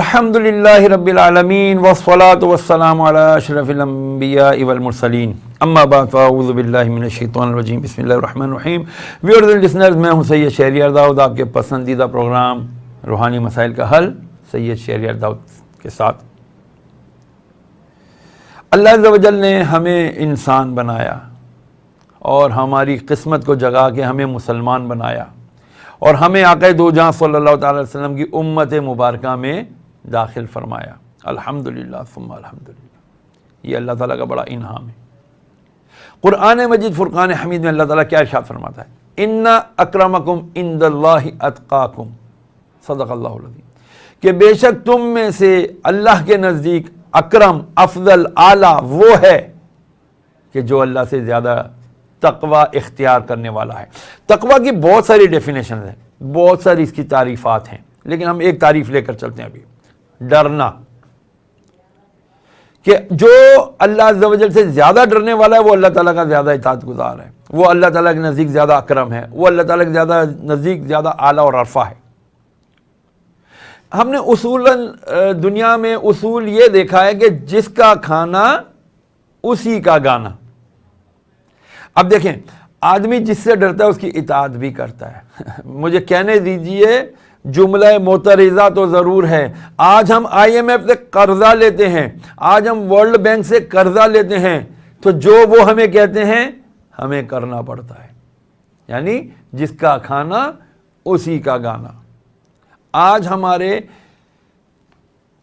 الحمدللہ رب العالمین والصلاة والسلام علی اشرف الانبیاء والمرسلین اما بعد فاعوذ باللہ من الشیطان الرجیم بسم اللہ الرحمن الرحیم۔ ویورز اینڈ لسنرز، میں ہوں سید شہریار داؤد، آپ کے پسندیدہ پروگرام روحانی مسائل کا حل سید شہریار داؤد کے ساتھ۔ اللہ عز و جل نے ہمیں انسان بنایا اور ہماری قسمت کو جگا کے ہمیں مسلمان بنایا اور ہمیں آقا دو جہاں صلی اللہ تعالی علیہ وسلم کی امت مبارکہ میں داخل فرمایا۔ الحمدللہ ثم الحمدللہ، یہ اللہ تعالیٰ کا بڑا انعام ہے۔ قرآن مجید فرقان حمید میں اللہ تعالیٰ کیا ارشاد فرماتا ہے؟ ان اکرمکم عند اللہ اتقاکم، صدق اللہ العظیم، کہ بے شک تم میں سے اللہ کے نزدیک اکرم، افضل، اعلیٰ وہ ہے کہ جو اللہ سے زیادہ تقوی اختیار کرنے والا ہے۔ تقوی کی بہت ساری ڈیفینیشنز ہیں، بہت ساری اس کی تعریفات ہیں، لیکن ہم ایک تعریف لے کر چلتے ہیں ابھی۔ ڈرنا، کہ جو اللہ عز و جل سے زیادہ ڈرنے والا ہے وہ اللہ تعالیٰ کا زیادہ اطاعت گزار ہے، وہ اللہ تعالیٰ کے نزدیک زیادہ اکرم ہے، وہ اللہ تعالیٰ کے نزدیک زیادہ اعلیٰ اور عرفہ ہے۔ ہم نے اصولاً دنیا میں اصول یہ دیکھا ہے کہ جس کا کھانا اسی کا گانا۔ اب دیکھیں، آدمی جس سے ڈرتا ہے اس کی اطاعت بھی کرتا ہے۔ مجھے کہنے دیجئے، جملہ معترضہ تو ضرور ہے۔ آج ہم IMF سے قرضہ لیتے ہیں، آج ہم ورلڈ بینک سے قرضہ لیتے ہیں، تو جو وہ ہمیں کہتے ہیں ہمیں کرنا پڑتا ہے، یعنی جس کا کھانا اسی کا گانا۔ آج ہمارے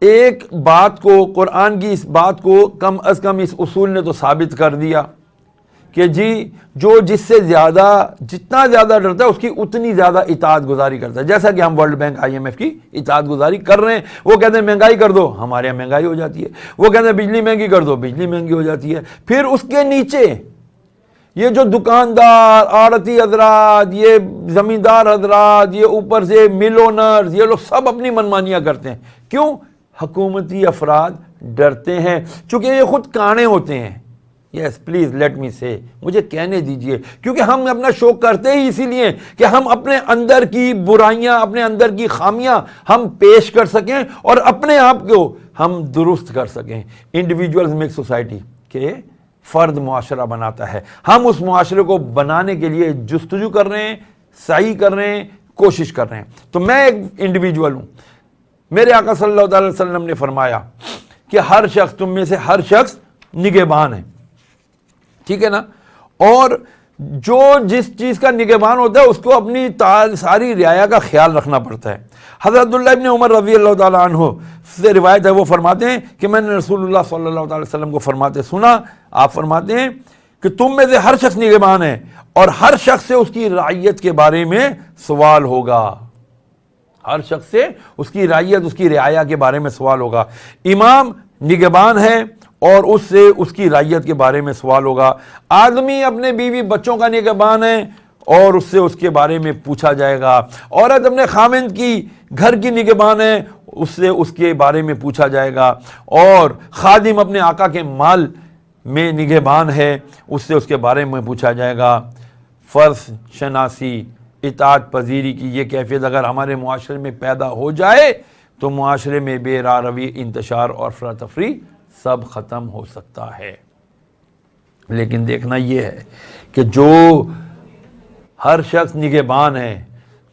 ایک بات کو، قرآن کی اس بات کو کم از کم اس اصول نے تو ثابت کر دیا کہ جی جو جس سے زیادہ، جتنا زیادہ ڈرتا ہے اس کی اتنی زیادہ اطاعت گزاری کرتا ہے۔ جیسا کہ ہم ورلڈ بینک IMF کی اطاعت گزاری کر رہے ہیں، وہ کہتے ہیں مہنگائی کر دو، ہمارے یہاں مہنگائی ہو جاتی ہے۔ وہ کہتے ہیں بجلی مہنگی کر دو، بجلی مہنگی ہو جاتی ہے۔ پھر اس کے نیچے یہ جو دکاندار، آڑتی حضرات، یہ زمیندار حضرات، یہ اوپر سے مل اونرز، یہ لوگ سب اپنی منمانیاں کرتے ہیں۔ کیوں؟ حکومتی افراد ڈرتے ہیں، چونکہ یہ خود کانے ہوتے ہیں۔ یس پلیز لیٹ می سے، مجھے کہنے دیجئے، کیونکہ ہم اپنا شو کرتے ہی اسی لیے کہ ہم اپنے اندر کی برائیاں، اپنے اندر کی خامیاں ہم پیش کر سکیں اور اپنے آپ کو ہم درست کر سکیں۔ انڈیویجولز میک سوسائٹی، کہ فرد معاشرہ بناتا ہے۔ ہم اس معاشرے کو بنانے کے لیے جستجو کر رہے ہیں، سعی کر رہے ہیں، کوشش کر رہے ہیں۔ تو میں ایک انڈیویجول ہوں۔ میرے آقا صلی اللہ علیہ وسلم نے فرمایا کہ ہر شخص، تم میں سے ہر شخص نگہبان ہے، ٹھیک ہے نا؟ اور جو جس چیز کا نگہبان ہوتا ہے اس کو اپنی ساری رعایا کا خیال رکھنا پڑتا ہے۔ حضرت عبداللہ ابن عمر رضی اللہ تعالیٰ عنہ سے روایت ہے، وہ فرماتے ہیں کہ میں نے رسول اللہ صلی اللہ علیہ وسلم کو فرماتے سنا، آپ فرماتے ہیں کہ تم میں سے ہر شخص نگہبان ہے اور ہر شخص سے اس کی رعیت کے بارے میں سوال ہوگا۔ ہر شخص سے اس کی رعیت، اس کی رعایا کے بارے میں سوال ہوگا۔ امام نگہبان ہے اور اس سے اس کی رعیت کے بارے میں سوال ہوگا۔ آدمی اپنے بیوی بچوں کا نگہبان ہے اور اس سے اس کے بارے میں پوچھا جائے گا۔ عورت اپنے خامند کی گھر کی نگہبان ہے، اس سے اس کے بارے میں پوچھا جائے گا۔ اور خادم اپنے آقا کے مال میں نگہبان ہے، اس سے اس کے بارے میں پوچھا جائے گا۔ فرض شناسی، اطاعت پذیری کی یہ کیفیت اگر ہمارے معاشرے میں پیدا ہو جائے تو معاشرے میں بے راہ روی، انتشار اور افراتفری سب ختم ہو سکتا ہے۔ لیکن دیکھنا یہ ہے کہ جو ہر شخص نگہبان ہے،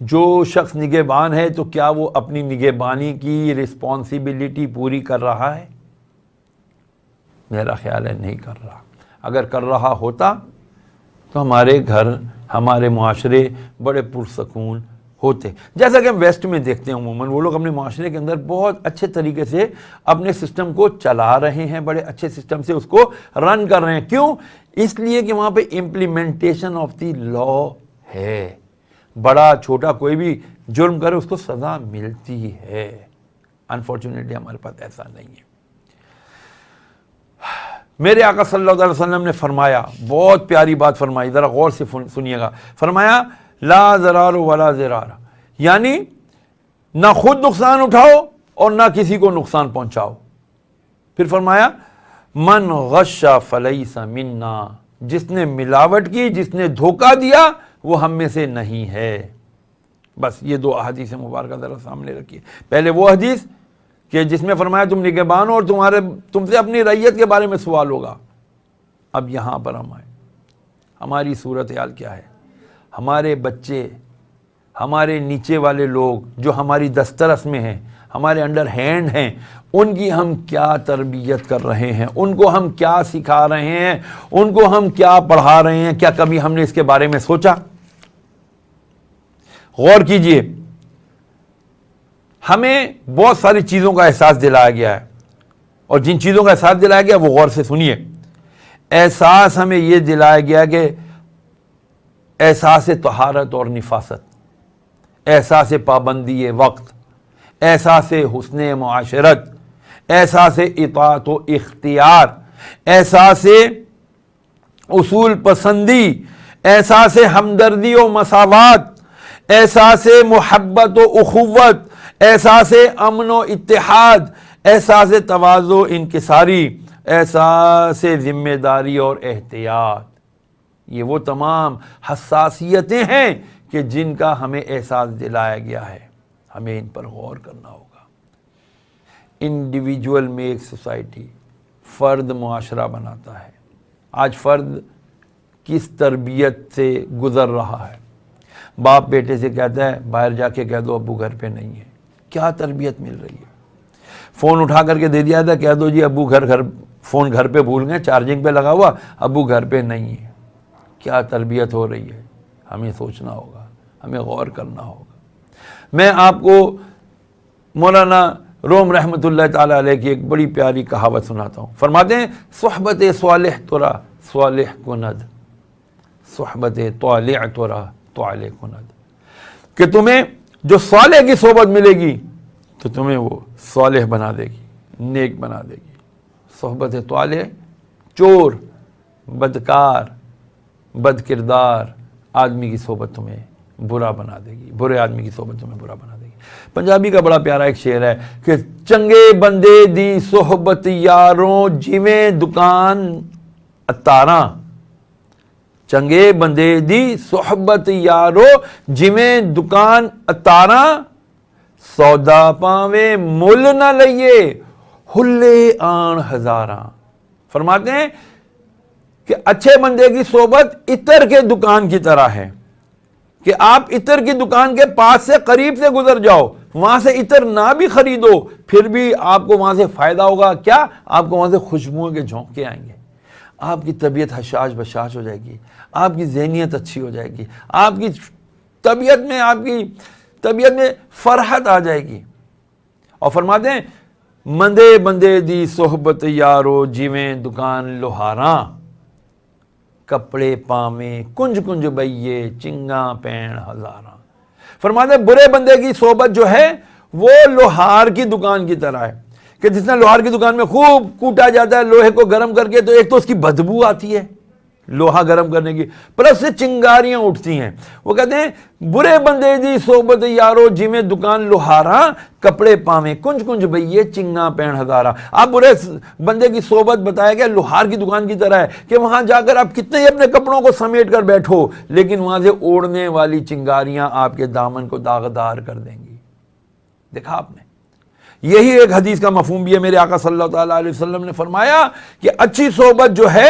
جو شخص نگہبان ہے تو کیا وہ اپنی نگہبانی کی رسپانسبلٹی پوری کر رہا ہے؟ میرا خیال ہے نہیں کر رہا۔ اگر کر رہا ہوتا تو ہمارے گھر، ہمارے معاشرے بڑے پرسکون ہوتے۔ جیسا کہ ہم ویسٹ میں دیکھتے ہیں، عموماً وہ لوگ اپنے معاشرے کے اندر بہت اچھے طریقے سے اپنے سسٹم کو چلا رہے ہیں، بڑے اچھے سسٹم سے اس کو رن کر رہے ہیں۔ کیوں؟ اس لیے کہ وہاں پہ امپلیمنٹیشن آف دی لا ہے۔ بڑا چھوٹا کوئی بھی جرم کرے اس کو سزا ملتی ہے۔ انفارچونیٹلی ہمارے پاس ایسا نہیں ہے۔ میرے آقا صلی اللہ علیہ وسلم نے فرمایا، بہت پیاری بات فرمائی، ذرا غور سے سنیے گا۔ فرمایا لا ضرار ولا ضرار، یعنی نہ خود نقصان اٹھاؤ اور نہ کسی کو نقصان پہنچاؤ۔ پھر فرمایا من غش فلیس منا، جس نے ملاوٹ کی، جس نے دھوکہ دیا وہ ہم میں سے نہیں ہے۔ بس یہ دو احادیث مبارکہ ذرا سامنے رکھیے۔ پہلے وہ حدیث کہ جس میں فرمایا تم نگہبان ہو اور تم سے اپنی رعیت کے بارے میں سوال ہوگا۔ اب یہاں پر ہم آئیں، ہماری صورتحال کیا ہے؟ ہمارے بچے، ہمارے نیچے والے لوگ جو ہماری دسترس میں ہیں، ہمارے انڈر ہینڈ ہیں، ان کی ہم کیا تربیت کر رہے ہیں؟ ان کو ہم کیا سکھا رہے ہیں؟ ان کو ہم کیا پڑھا رہے ہیں؟ کیا کبھی ہم نے اس کے بارے میں سوچا؟ غور کیجئے، ہمیں بہت ساری چیزوں کا احساس دلایا گیا ہے، اور جن چیزوں کا احساس دلایا گیا وہ غور سے سنیے۔ احساس ہمیں یہ دلایا گیا کہ احساس طہارت اور نفاست، احساس پابندی وقت، احساس حسن معاشرت، احساس اطاعت و اختیار، احساس اصول پسندی، احساس ہمدردی و مساوات، احساس محبت و اخوت، احساس امن و اتحاد، احساس تواضع و انکساری، احساس ذمہ داری اور احتیاط۔ یہ وہ تمام حساسیتیں ہیں کہ جن کا ہمیں احساس دلایا گیا ہے، ہمیں ان پر غور کرنا ہوگا۔ انڈیویجول میک سوسائٹی، فرد معاشرہ بناتا ہے۔ آج فرد کس تربیت سے گزر رہا ہے؟ باپ بیٹے سے کہتا ہے باہر جا کے کہہ دو ابو گھر پہ نہیں ہے۔ کیا تربیت مل رہی ہے؟ فون اٹھا کر کے دے دیا تھا، کہہ دو جی ابو فون گھر پہ بھول گئے، چارجنگ پہ لگا ہوا، ابو گھر پہ نہیں ہے۔ کیا تربیت ہو رہی ہے؟ ہمیں سوچنا ہوگا، ہمیں غور کرنا ہوگا۔ میں آپ کو مولانا روم رحمۃ اللہ تعالی علیہ کی ایک بڑی پیاری کہاوت سناتا ہوں۔ فرماتے ہیں صحبت صالح ترا صالح کند، صحبت طالع ترا طالع کند، کہ تمہیں جو صالح کی صحبت ملے گی تو تمہیں وہ صالح بنا دے گی، نیک بنا دے گی۔ صحبت طالع چور، بدکار، بد کردار آدمی کی صحبت تمہیں برا بنا دے گی، برے آدمی کی صحبت تمہیں برا بنا دے گی۔ پنجابی کا بڑا پیارا ایک شعر ہے کہ چنگے بندے دی صحبت یاروں جویں دکان اتاراں، چنگے بندے دی صحبت یارو جویں دکان اتاراں، سودا پاویں مل نہ لئیے ہلے آن ہزاراں۔ فرماتے ہیں کہ اچھے بندے کی صحبت عطر کے دکان کی طرح ہے، کہ آپ عطر کی دکان کے پاس سے قریب سے گزر جاؤ، وہاں سے عطر نہ بھی خریدو پھر بھی آپ کو وہاں سے فائدہ ہوگا۔ کیا؟ آپ کو وہاں سے خوشبوؤں کے جھونکے آئیں گے، آپ کی طبیعت حشاش بشاش ہو جائے گی، آپ کی ذہنیت اچھی ہو جائے گی، آپ کی طبیعت میں فرحت آ جائے گی۔ اور فرماتے ہیں مندے بندے دی صحبت یارو جویں دکان لوہاراں، کپڑے پاویں کنج کنج بئیے چنگاں پین ہزاراں۔ فرماتے ہیں برے بندے کی صحبت جو ہے وہ لوہار کی دکان کی طرح ہے، کہ جس نے لوہار کی دکان میں خوب کوٹا جاتا ہے لوہے کو گرم کر کے، تو ایک تو اس کی بدبو آتی ہے لوہا گرم کرنے کی، پلس سے چنگاریاں اٹھتی ہیں۔ وہ کہتے ہیں برے بندے دی صحبت یارو جویں دکان لوہاراں، کپڑے پاویں کنج کنج بئیے چنگاں پین ہزاراں۔ آپ برے بندے کی صحبت بتایا گیا لوہار کی دکان کی طرح ہے، کہ وہاں جا کر آپ کتنے ہی اپنے کپڑوں کو سمیٹ کر بیٹھو لیکن وہاں سے اوڑنے والی چنگاریاں آپ کے دامن کو داغدار کر دیں گی۔ دیکھا آپ نے؟ یہی ایک حدیث کا مفہوم بھی ہے۔ میرے آقا صلی اللہ تعالیٰ علیہ وسلم نے فرمایا کہ اچھی صحبت جو ہے،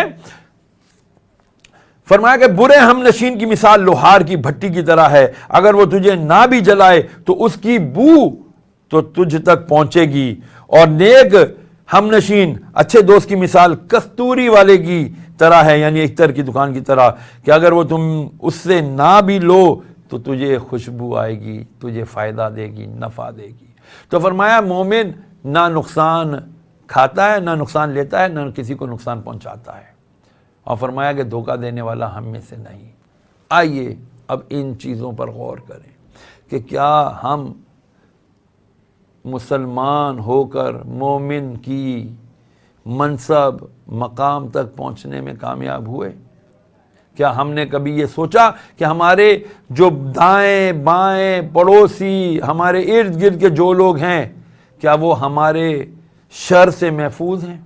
فرمایا کہ برے ہم نشین کی مثال لوہار کی بھٹی کی طرح ہے، اگر وہ تجھے نہ بھی جلائے تو اس کی بو تو تجھ تک پہنچے گی، اور نیک ہم نشین اچھے دوست کی مثال کستوری والے کی طرح ہے، یعنی عطر کی دکان کی طرح، کہ اگر وہ تم اس سے نہ بھی لو تو تجھے خوشبو آئے گی، تجھے فائدہ دے گی، نفع دے گی۔ تو فرمایا مومن نہ نقصان کھاتا ہے، نہ نقصان لیتا ہے، نہ کسی کو نقصان پہنچاتا ہے، اور فرمایا کہ دھوکہ دینے والا ہم میں سے نہیں۔ آئیے اب ان چیزوں پر غور کریں کہ کیا ہم مسلمان ہو کر مومن کی منصب مقام تک پہنچنے میں کامیاب ہوئے؟ کیا ہم نے کبھی یہ سوچا کہ ہمارے جو دائیں بائیں پڑوسی، ہمارے ارد گرد کے جو لوگ ہیں، کیا وہ ہمارے شر سے محفوظ ہیں؟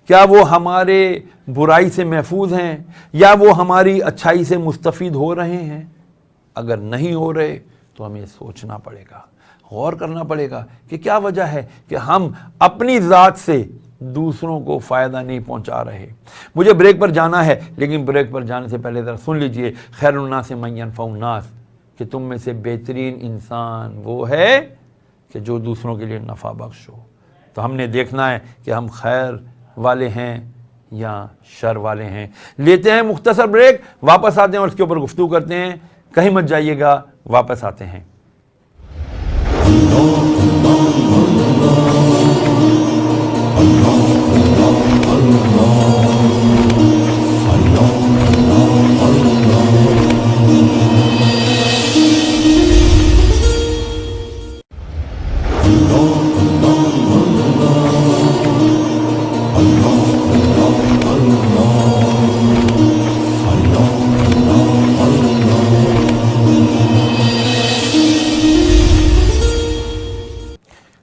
کیا وہ ہمارے برائی سے محفوظ ہیں، یا وہ ہماری اچھائی سے مستفید ہو رہے ہیں؟ اگر نہیں ہو رہے تو ہمیں سوچنا پڑے گا، غور کرنا پڑے گا کہ کیا وجہ ہے کہ ہم اپنی ذات سے دوسروں کو فائدہ نہیں پہنچا رہے۔ مجھے بریک پر جانا ہے، لیکن بریک پر جانے سے پہلے ذرا سن لیجئے، خیر الناس من ینفع الناس، کہ تم میں سے بہترین انسان وہ ہے کہ جو دوسروں کے لیے نفع بخش ہو۔ تو ہم نے دیکھنا ہے کہ ہم خیر والے ہیں یا شر والے ہیں۔ لیتے ہیں مختصر بریک، واپس آتے ہیں اور اس کے اوپر گفتگو کرتے ہیں۔ کہیں مت جائیے گا، واپس آتے ہیں۔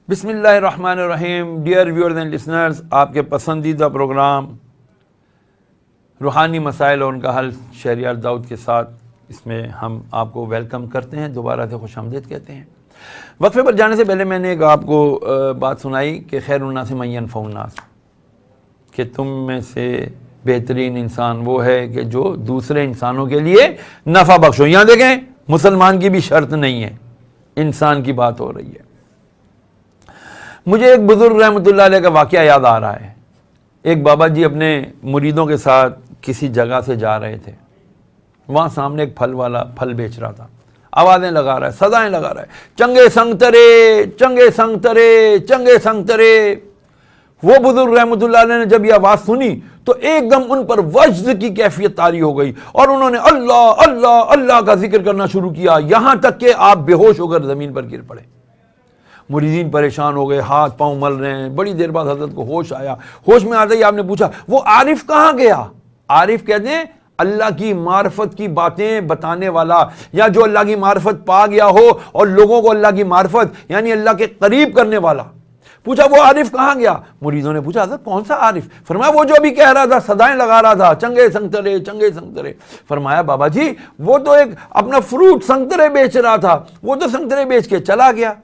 بسم اللہ الرحمن الرحیم۔ ڈیئر ویورز اینڈ لسنرز، آپ کے پسندیدہ پروگرام روحانی مسائل اور ان کا حل شہریار داؤد کے ساتھ، اس میں ہم آپ کو ویلکم کرتے ہیں، دوبارہ سے خوش آمدید کہتے ہیں۔ وقفے پر جانے سے پہلے میں نے ایک آپ کو بات سنائی کہ خیر الناس من ینفع الناس، کہ تم میں سے بہترین انسان وہ ہے کہ جو دوسرے انسانوں کے لیے نفع بخش ہو۔ یہاں دیکھیں، مسلمان کی بھی شرط نہیں ہے، انسان کی بات ہو رہی ہے۔ مجھے ایک بزرگ رحمۃ اللہ علیہ کا واقعہ یاد آ رہا ہے۔ ایک بابا جی اپنے مریدوں کے ساتھ کسی جگہ سے جا رہے تھے، وہاں سامنے ایک پھل والا پھل بیچ رہا تھا، آوازیں لگا رہا ہے، صدائیں لگا رہا ہے، چنگے سنگترے، چنگے سنگترے، چنگے سنگترے۔ وہ بزرگ رحمۃ اللہ علیہ نے جب یہ آواز سنی تو ایک دم ان پر وجد کی کیفیت طاری ہو گئی، اور انہوں نے اللہ اللہ اللہ کا ذکر کرنا شروع کیا، یہاں تک کہ آپ بے ہوش ہو کر زمین پر گر پڑے۔ مریدین پریشان ہو گئے، ہاتھ پاؤں مل رہے ہیں۔ بڑی دیر بعد حضرت کو ہوش آیا۔ ہوش میں آتے ہی آپ نے پوچھا، وہ عارف کہاں گیا؟ عارف کہتے ہیں اللہ کی معرفت کی باتیں بتانے والا، یا جو اللہ کی معرفت پا گیا ہو اور لوگوں کو اللہ کی معرفت یعنی اللہ کے قریب کرنے والا۔ پوچھا وہ عارف کہاں گیا؟ مریدوں نے پوچھا حضرت کون سا عارف؟ فرمایا وہ جو ابھی کہہ رہا تھا، صدائیں لگا رہا تھا، چنگے سنگترے، چنگے سنگترے۔ فرمایا بابا جی وہ تو ایک اپنا فروٹ سنگترے بیچ رہا تھا، وہ تو سنگترے بیچ کے چلا گیا،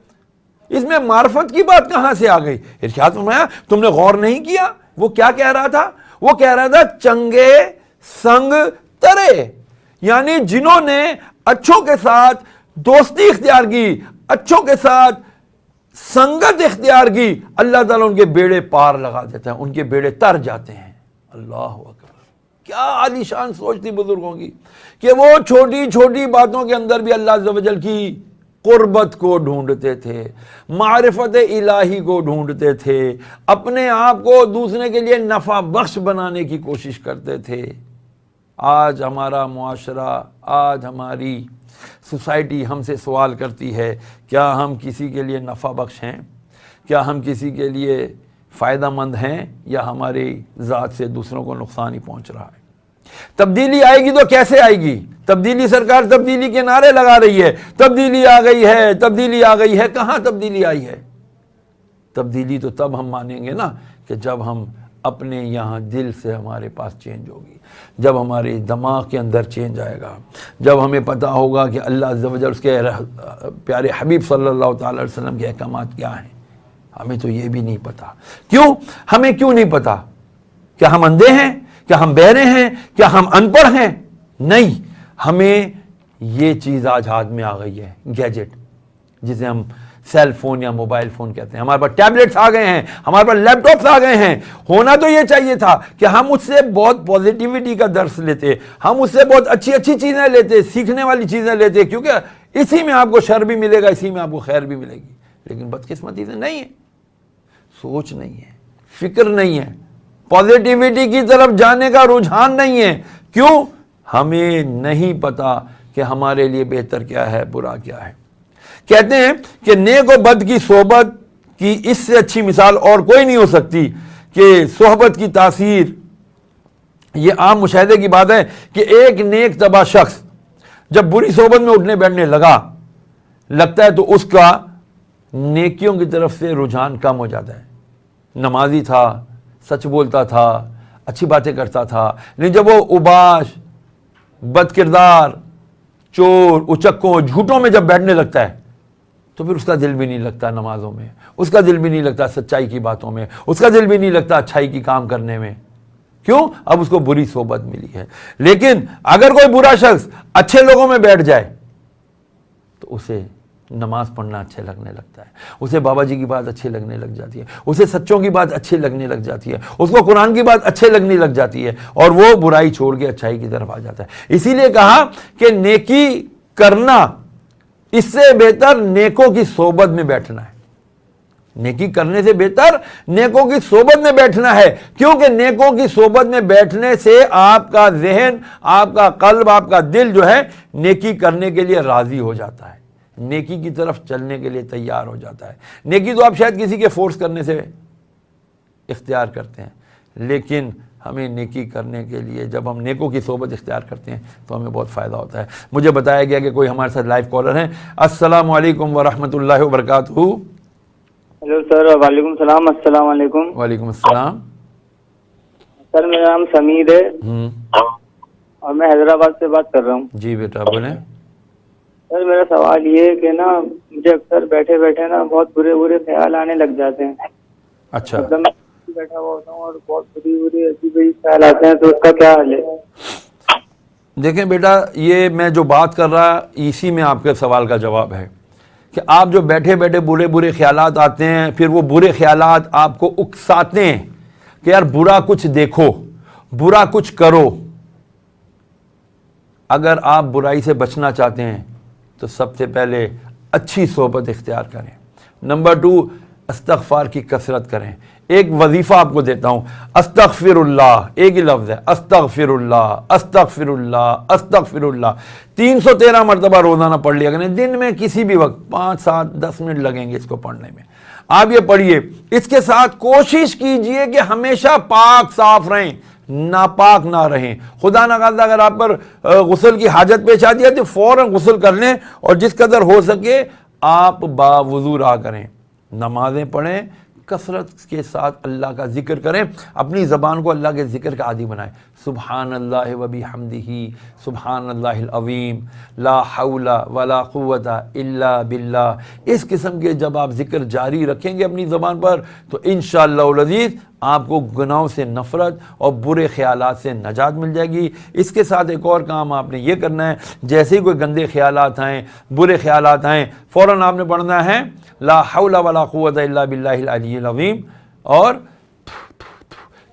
اس میں معرفت کی بات کہاں سے آ گئی؟ ارشاد فرمایا تم نے غور نہیں کیا وہ کیا کہہ رہا تھا؟ وہ کہہ رہا تھا چنگے سنگ ترے، یعنی جنہوں نے اچھوں کے ساتھ دوستی اختیار کی، اچھوں کے ساتھ سنگت اختیار کی، اللہ تعالیٰ ان کے بیڑے پار لگا دیتا ہے، ان کے بیڑے تر جاتے ہیں۔ اللہ اکبر، کیا عالی شان سوچ تھی بزرگوں کی کہ وہ چھوٹی چھوٹی باتوں کے اندر بھی اللہ عز و جل کی قربت کو ڈھونڈتے تھے، معرفت الہی کو ڈھونڈتے تھے، اپنے آپ کو دوسرے کے لیے نفع بخش بنانے کی کوشش کرتے تھے۔ آج ہمارا معاشرہ، آج ہماری سوسائٹی ہم سے سوال کرتی ہے، کیا ہم کسی کے لیے نفع بخش ہیں؟ کیا ہم کسی کے لیے فائدہ مند ہیں، یا ہماری ذات سے دوسروں کو نقصان ہی پہنچ رہا ہے؟ تبدیلی آئے گی تو کیسے آئے گی؟ تبدیلی سرکار تبدیلی کے نعرے لگا رہی ہے، تبدیلی آ گئی ہے، تبدیلی آ گئی ہے۔ کہاں تبدیلی آئی ہے؟ تبدیلی تو تب ہم مانیں گے نا کہ جب ہم اپنے یہاں دل سے ہمارے پاس چینج ہوگی، جب ہمارے دماغ کے اندر چینج آئے گا، جب ہمیں پتہ ہوگا کہ اللہ عز و جل اس کے پیارے حبیب صلی اللہ تعالی علیہ وسلم کے احکامات کیا ہیں۔ ہمیں تو یہ بھی نہیں پتہ۔ کیوں؟ ہمیں کیوں نہیں پتہ؟ کیا ہم اندھے ہیں؟ کیا ہم بہرے ہیں؟ کیا ہم ان پڑھ ہیں؟ نہیں، ہمیں یہ چیز آج ہاتھ میں آ گئی ہے، گیجٹ، جسے ہم سیل فون یا موبائل فون کہتے ہیں۔ ہمارے پاس ٹیبلٹس آ گئے ہیں، ہمارے پاس لیپ ٹاپس آ گئے ہیں۔ ہونا تو یہ چاہیے تھا کہ ہم اس سے بہت پازیٹیوٹی کا درس لیتے، ہم اس سے بہت اچھی اچھی چیزیں لیتے، سیکھنے والی چیزیں لیتے، کیونکہ اسی میں آپ کو شر بھی ملے گا، اسی میں آپ کو خیر بھی ملے گی۔ لیکن بدقسمتی سے نہیں ہے، سوچ نہیں ہے، فکر نہیں ہے، پازیٹیوٹی کی طرف جانے کا رجحان نہیں ہے۔ کیوں؟ ہمیں نہیں پتا کہ ہمارے لیے بہتر کیا ہے، برا کیا ہے۔ کہتے ہیں کہ نیک و بد کی صحبت کی اس سے اچھی مثال اور کوئی نہیں ہو سکتی کہ صحبت کی تاثیر، یہ عام مشاہدے کی بات ہے کہ ایک نیک طبع شخص جب بری صحبت میں اٹھنے بیٹھنے لگتا ہے تو اس کا نیکیوں کی طرف سے رجحان کم ہو جاتا ہے۔ نمازی تھا، سچ بولتا تھا، اچھی باتیں کرتا تھا، لیکن جب وہ اوباش، بد کردار، چور، اچکوں، جھوٹوں میں جب بیٹھنے لگتا ہے تو پھر اس کا دل بھی نہیں لگتا نمازوں میں، اس کا دل بھی نہیں لگتا سچائی کی باتوں میں، اس کا دل بھی نہیں لگتا اچھائی کی کام کرنے میں. کیوں؟ اب اس کو بری صحبت ملی ہے. لیکن اگر کوئی برا شخص اچھے لوگوں میں بیٹھ جائے تو اسے نماز پڑھنا اچھے لگنے لگتا ہے، اسے بابا جی کی بات اچھی لگنے لگ جاتی ہے، اسے سچوں کی بات اچھی لگنے لگ جاتی ہے، اس کو قرآن کی بات اچھے لگنے لگ جاتی ہے، اور وہ برائی چھوڑ کے اچھائی کی طرف آ جاتا ہے. اسی لیے کہا کہ نیکی کرنا اس سے بہتر نیکوں کی صحبت میں بیٹھنا ہے. نیکی کرنے سے بہتر نیکوں کی صحبت میں بیٹھنا ہے، کیونکہ نیکوں کی صحبت میں بیٹھنے سے آپ کا ذہن، آپ کا قلب، آپ کا دل جو ہے نیکی کرنے کے لیے راضی ہو جاتا ہے، نیکی کی طرف چلنے کے لیے تیار ہو جاتا ہے. نیکی تو آپ شاید کسی کے فورس کرنے سے اختیار کرتے ہیں، لیکن ہمیں نیکی کرنے کے لیے جب ہم نیکوں کی صحبت اختیار کرتے ہیں تو ہمیں بہت فائدہ ہوتا ہے. مجھے بتایا گیا کہ کوئی ہمارے ساتھ لائیو کالر ہیں. السلام علیکم ورحمۃ اللہ وبرکاتہ. Hello sir. وعلیکم السلام. السلام علیکم. وعلیکم السلام. سر میرا نام سمیر ہے اور میں حیدرآباد سے بات کر رہا ہوں. جی بیٹا بولیں. سر میرا سوال یہ ہے کہ نا مجھے اکثر بیٹھے بیٹھے نا بہت برے برے خیال آنے لگ جاتے ہیں. اچھا. مطلب میں بیٹھا ہوا ہوتا ہوں اور بہت بری عجیب خیال آتے ہیں، تو اس کا کیا حل ہے؟ دیکھیں بیٹا، یہ میں جو بات کر رہا اسی میں آپ کے سوال کا جواب ہے کہ آپ جو بیٹھے بیٹھے برے خیالات آتے ہیں، پھر وہ برے خیالات آپ کو اکساتے ہیں کہ یار برا کچھ دیکھو، برا کچھ کرو. اگر آپ برائی سے بچنا چاہتے ہیں تو سب سے پہلے اچھی صحبت اختیار کریں. نمبر 2، استغفار کی کثرت کریں. ایک وظیفہ آپ کو دیتا ہوں، استغفر اللہ، ایک ہی لفظ ہے، استغفر اللہ، استغفر اللہ، استغفر اللہ. 313 مرتبہ روزانہ پڑھ لیا کریں، دن میں کسی بھی وقت 5 7 10 منٹ لگیں گے اس کو پڑھنے میں. آپ یہ پڑھیے. اس کے ساتھ کوشش کیجئے کہ ہمیشہ پاک صاف رہیں، ناپاک نہ رہیں. خدا نہ خواستہ اگر آپ پر غسل کی حاجت پیش آتی ہے تو فوراً غسل کر لیں، اور جس قدر ہو سکے آپ باوضو رہا کریں. نمازیں پڑھیں، کثرت کے ساتھ اللہ کا ذکر کریں، اپنی زبان کو اللہ کے ذکر کا عادی بنائیں. سبحان اللہ و بحمدہ، سبحان اللہ العظیم، لا حول ولا قوت الا باللہ. اس قسم کے جب آپ ذکر جاری رکھیں گے اپنی زبان پر تو انشاءاللہ العزیز آپ کو گناہوں سے نفرت اور برے خیالات سے نجات مل جائے گی. اس کے ساتھ ایک اور کام آپ نے یہ کرنا ہے، جیسے ہی کوئی گندے خیالات آئیں، برے خیالات آئیں، فوراً آپ نے پڑھنا ہے لا حول ولا قوت الا باللہ العلی العظیم، اور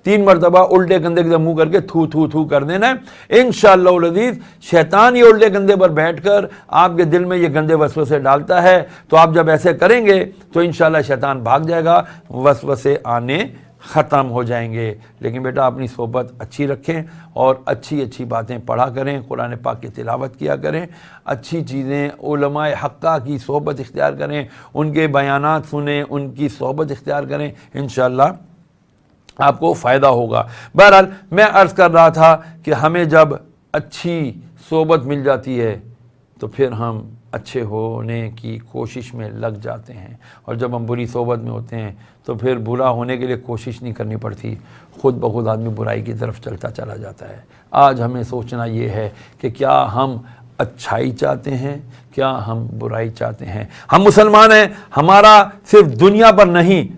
3 مرتبہ الٹے گندے کے منہ کر کے تھو تھو تھو کر دینا ہے. انشاءاللہ العزیز شیطان یہ الٹے گندے پر بیٹھ کر آپ کے دل میں یہ گندے وسوسے ڈالتا ہے، تو آپ جب ایسے کریں گے تو انشاءاللہ شیطان بھاگ جائے گا، وسوسے آنے ختم ہو جائیں گے. لیکن بیٹا اپنی صحبت اچھی رکھیں اور اچھی اچھی باتیں پڑھا کریں، قرآن پاک کی تلاوت کیا کریں، اچھی چیزیں علماء حقہ کی صحبت اختیار کریں، ان کے بیانات سنیں، ان کی صحبت اختیار کریں. انشاءاللہ آپ کو فائدہ ہوگا. بہرحال میں عرض کر رہا تھا کہ ہمیں جب اچھی صحبت مل جاتی ہے تو پھر ہم اچھے ہونے کی کوشش میں لگ جاتے ہیں، اور جب ہم بری صحبت میں ہوتے ہیں تو پھر برا ہونے کے لیے کوشش نہیں کرنی پڑتی، خود بخود آدمی برائی کی طرف چلتا چلا جاتا ہے. آج ہمیں سوچنا یہ ہے کہ کیا ہم اچھائی چاہتے ہیں، کیا ہم برائی چاہتے ہیں. ہم مسلمان ہیں، ہمارا صرف دنیا پر نہیں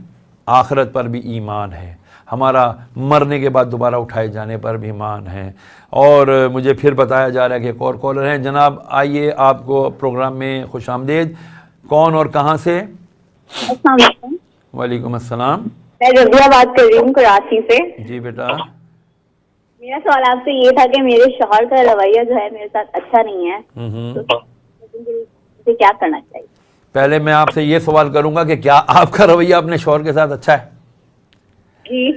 آخرت پر بھی ایمان ہے، ہمارا مرنے کے بعد دوبارہ اٹھائے جانے پر بھی ایمان ہے. اور مجھے پھر بتایا جا رہا ہے کہ ایک اور کالر ہیں. جناب آئیے، آپ کو پروگرام میں خوش آمدید. کون اور کہاں سے؟ السلام علیکم. وعلیکم السلام. میں رضیہ بات کر رہی ہوں کراچی سے. جی بیٹا. میرا سوال آپ سے یہ تھا کہ میرے شوہر کا رویہ جو ہے میرے ساتھ اچھا نہیں ہے، تو مجھے کیا کرنا چاہیے؟ پہلے میں آپ سے یہ سوال کروں گا کہ کیا آپ کا رویہ اپنے شوہر کے ساتھ اچھا ہے؟ جی.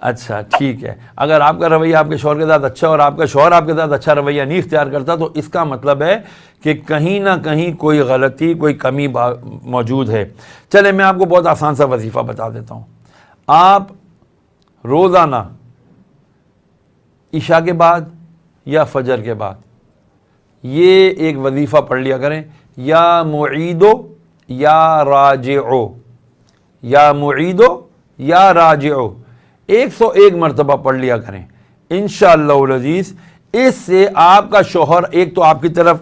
اچھا ٹھیک ہے. اگر آپ کا رویہ آپ کے شوہر کے ساتھ اچھا اور آپ کا شوہر آپ کے ساتھ اچھا رویہ نہیں اختیار کرتا تو اس کا مطلب ہے کہ کہیں نہ کہیں کوئی غلطی، کوئی کمی موجود ہے. چلیں میں آپ کو بہت آسان سا وظیفہ بتا دیتا ہوں. آپ روزانہ عشاء کے بعد یا فجر کے بعد یہ ایک وظیفہ پڑھ لیا کریں، یا معیدو یا راجعو، یا معیدو یا راجعو، 101 مرتبہ پڑھ لیا کریں. انشاءاللہ العزیز اس سے آپ کا شوہر ایک تو آپ کی طرف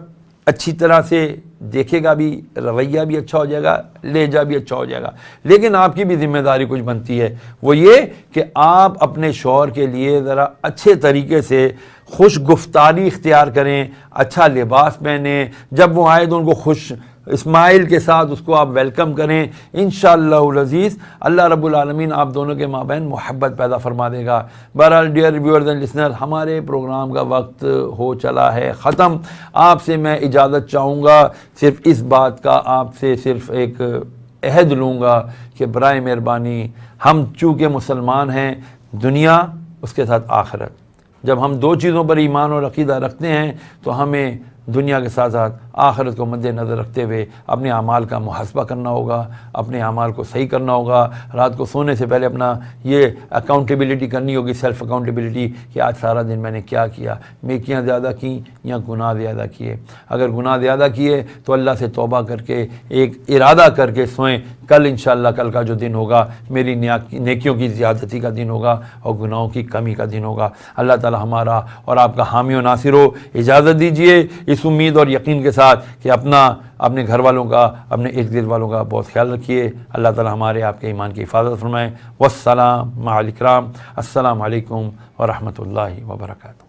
اچھی طرح سے دیکھے گا بھی, رویہ بھی اچھا ہو جائے گا, لہجہ بھی اچھا ہو جائے گا. لیکن آپ کی بھی ذمہ داری کچھ بنتی ہے, وہ یہ کہ آپ اپنے شوہر کے لیے ذرا اچھے طریقے سے خوش گفتاری اختیار کریں, اچھا لباس پہنیں, جب وہ آئے تو ان کو خوش اسمائل کے ساتھ اس کو آپ ویلکم کریں. انشاءاللہ العزیز اللہ رب العالمین آپ دونوں کے مابین محبت پیدا فرما دے گا. بہرحال ڈیئر ویورز اینڈ لسنر, ہمارے پروگرام کا وقت ہو چلا ہے ختم. آپ سے میں اجازت چاہوں گا, صرف اس بات کا آپ سے صرف ایک عہد لوں گا کہ برائے مہربانی ہم چونکہ مسلمان ہیں, دنیا اس کے ساتھ آخرت, جب ہم دو چیزوں پر ایمان اور عقیدہ رکھتے ہیں تو ہمیں دنیا کے ساتھ ساتھ آخرت کو مد نظر رکھتے ہوئے اپنے اعمال کا محاسبہ کرنا ہوگا, اپنے اعمال کو صحیح کرنا ہوگا. رات کو سونے سے پہلے اپنا یہ اکاؤنٹیبلٹی کرنی ہوگی, سیلف اکاؤنٹیبلٹی, کہ آج سارا دن میں نے کیا کیا, نیکیاں زیادہ کیں یا گناہ زیادہ کیے. اگر گناہ زیادہ کیے تو اللہ سے توبہ کر کے ایک ارادہ کر کے سوئیں, کل انشاءاللہ کل کا جو دن ہوگا میری نیکیوں کی زیادتی کا دن ہوگا اور گناہوں کی کمی کا دن ہوگا. اللہ تعالی ہمارا اور آپ کا حامی و ناصر ہو. اجازت دیجیے اس امید اور یقین کے ساتھ کہ اپنے گھر والوں کا, اپنے ارد گرد والوں کا بہت خیال رکھیے. اللہ تعالی ہمارے آپ کے ایمان کی حفاظت فرمائے. والسلام مع الکرام, السلام علیکم ورحمۃ اللہ وبرکاتہ.